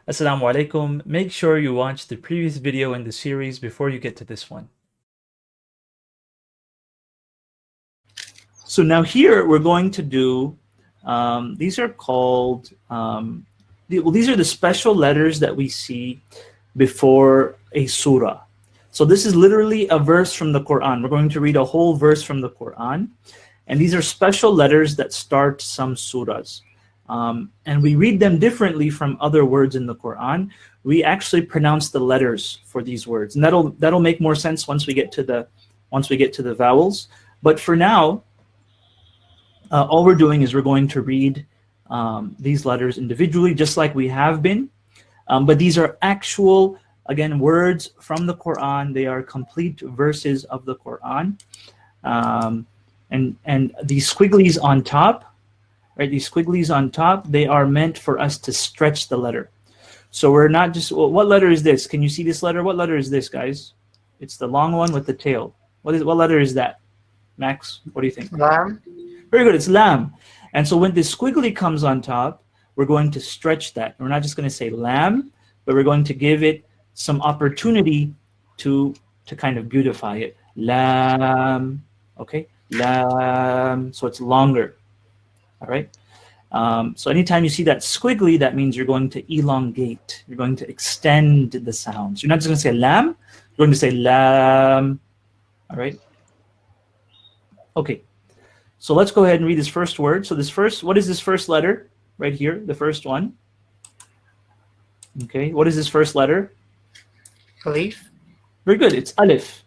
Assalamu alaikum. Make sure you watch the previous video in the series before you get to this one. So now here we're going to do, these are called, these are the special letters that we see before a surah. So this is literally a verse from the Quran. We're going to read a whole verse from the Quran. And these are special letters that start some surahs. And we read them differently from other words in the Quran. We actually pronounce the letters for these words, and that'll make more sense once we get to the vowels. But for now, all we're doing is we're going to read these letters individually, just like we have been. But these are actual, again, words from the Quran. They are complete verses of the Quran. And these squigglies on top, right? These squigglies on top, they are meant for us to stretch the letter. So we're not just, well, what letter is this? Can you see this letter? What letter is this, guys? It's the long one with the tail. What letter is that? Max, what do you think? Lam. Very good, it's lam. And so when this squiggly comes on top, we're going to stretch that. We're not just going to say lam, but we're going to give it some opportunity to kind of beautify it. Lam, okay? Lam, so it's longer. All right. So anytime you see that squiggly, that means you're going to elongate. You're going to extend the sounds. You're not just going to say lam. You're going to say lam. All right. Okay. So let's go ahead and read this first word. So what is this first letter right here? The first one. Okay. What is this first letter? Alif. Very good. It's alif.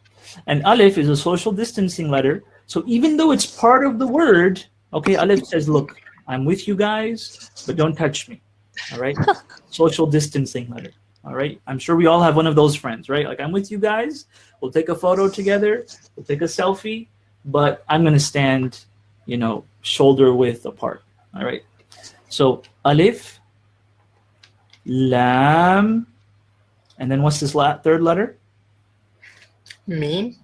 And alif is a social distancing letter. So even though it's part of the word, okay, alif says, look, I'm with you guys, but don't touch me, all right? Social distancing letter, all right? I'm sure we all have one of those friends, right? Like, I'm with you guys, we'll take a photo together, we'll take a selfie, but I'm gonna stand, shoulder width apart, all right? So, alif, lam, and then what's this third letter? Mim.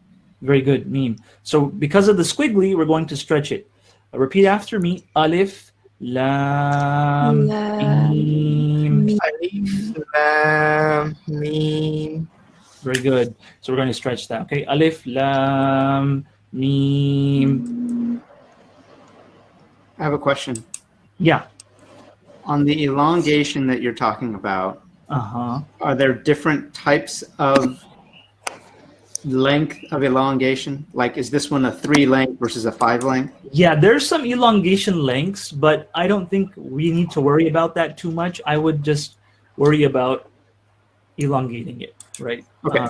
Very good, mim. So because of the squiggly, we're going to stretch it. Repeat after me. Alif, lam, mim. Alif, lam, mim. Very good. So we're going to stretch that. Okay. Alif, lam, mim. I have a question. Yeah. On the elongation that you're talking about, are there different types of length of elongation? Like, is this one a 3 length versus a 5 length? Yeah, there's some elongation lengths, but I don't think we need to worry about that too much. I would just worry about elongating it, right? Okay.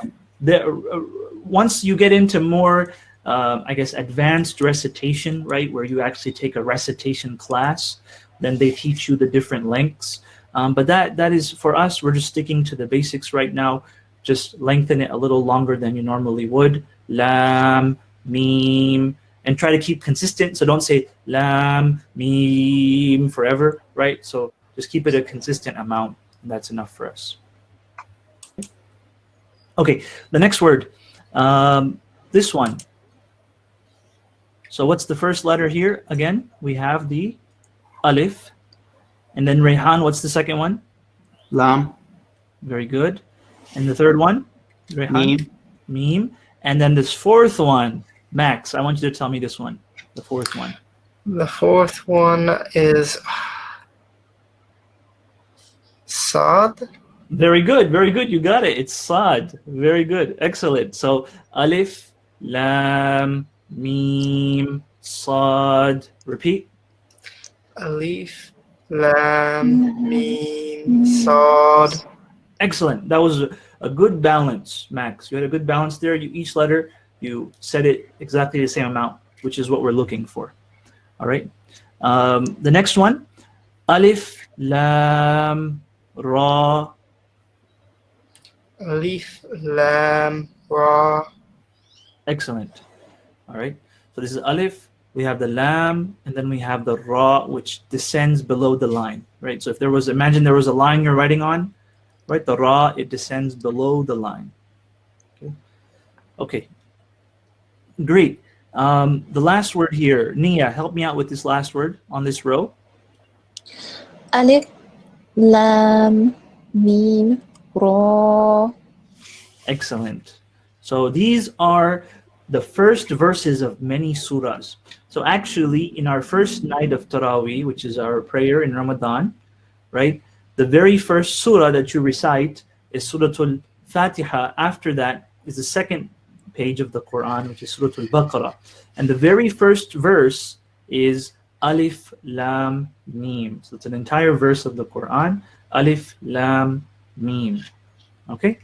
Once you get into more, I guess, advanced recitation, right, where you actually take a recitation class, then they teach you the different lengths. But that is, for us, we're just sticking to the basics right now. Just lengthen it a little longer than you normally would. Lam, mim, and try to keep consistent. So don't say lam, mim forever, right? So just keep it a consistent amount, and that's enough for us. Okay, the next word, this one. So what's the first letter here? Again, we have the alif, and then Rehan, what's the second one? Lam. Very good. And the third one? Rehan? Mim. Mim. And then this fourth one, Max, I want you to tell me this one, the fourth one. The fourth one is Sad. Very good, very good. You got it. It's Sad. Very good. Excellent. So alif, lam, mim, Sad. Repeat. Alif, lam, mim, Sad. Excellent. That was a good balance, Max. You had a good balance there. Each letter, you said it exactly the same amount, which is what we're looking for. All right. The next one, alif, lam, ra. Alif, lam, ra. Excellent. All right. So this is alif. We have the lam, and then we have the ra, which descends below the line. Right. So if there was, imagine there was a line you're writing on. Right, the ra, it descends below the line. Okay, great. The last word here, Nia, help me out with this last word on this row. Alif, lam, ميم را. Excellent. So these are the first verses of many surahs. So actually, in our first night of Taraweeh, which is our prayer in Ramadan, right? The very first surah that you recite is Surah Al-Fatiha. After that is the second page of the Quran, which is Surah Al-Baqarah. And the very first verse is Alif Lam Mim. So it's an entire verse of the Quran. Alif Lam Mim. Okay?